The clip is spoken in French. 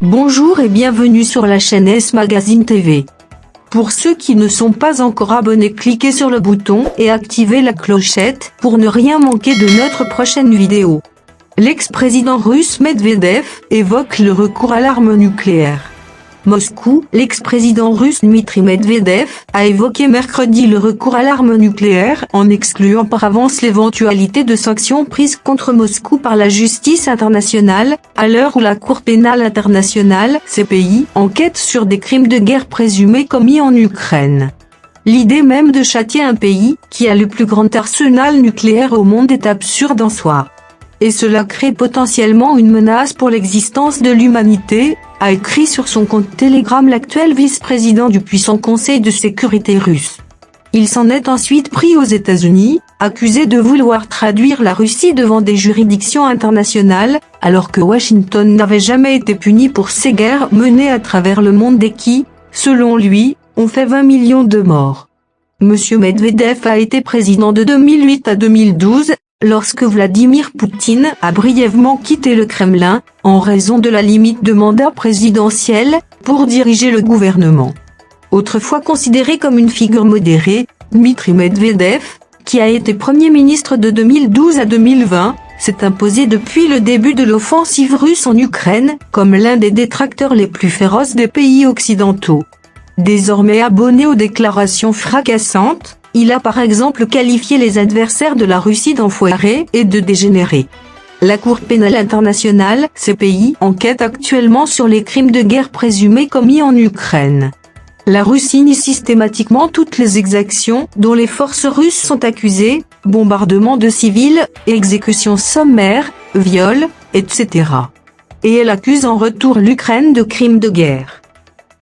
Bonjour et bienvenue sur la chaîne S Magazine TV. Pour ceux qui ne sont pas encore abonnés, cliquez sur le bouton et activez la clochette pour ne rien manquer de notre prochaine vidéo. L'ex-président russe Medvedev évoque le recours à l'arme nucléaire. Moscou, l'ex-président russe Dmitry Medvedev a évoqué mercredi le recours à l'arme nucléaire en excluant par avance l'éventualité de sanctions prises contre Moscou par la justice internationale, à l'heure où la Cour pénale internationale (CPI) enquête sur des crimes de guerre présumés commis en Ukraine. L'idée même de châtier un pays qui a le plus grand arsenal nucléaire au monde est absurde en soi. Et cela crée potentiellement une menace pour l'existence de l'humanité, a écrit sur son compte Telegram l'actuel vice-président du puissant Conseil de sécurité russe. Il s'en est ensuite pris aux États-Unis, accusé de vouloir traduire la Russie devant des juridictions internationales, alors que Washington n'avait jamais été puni pour ces guerres menées à travers le monde et qui, selon lui, ont fait 20 millions de morts. Monsieur Medvedev a été président de 2008 à 2012, lorsque Vladimir Poutine a brièvement quitté le Kremlin, en raison de la limite de mandat présidentiel, pour diriger le gouvernement. Autrefois considéré comme une figure modérée, Dmitry Medvedev, qui a été Premier ministre de 2012 à 2020, s'est imposé depuis le début de l'offensive russe en Ukraine, comme l'un des détracteurs les plus féroces des pays occidentaux. Désormais abonné aux déclarations fracassantes, il a par exemple qualifié les adversaires de la Russie d'enfoirés et de dégénérés. La Cour pénale internationale (CPI) enquête actuellement sur les crimes de guerre présumés commis en Ukraine. La Russie nie systématiquement toutes les exactions dont les forces russes sont accusées, bombardements de civils, exécutions sommaires, viols, etc. Et elle accuse en retour l'Ukraine de crimes de guerre.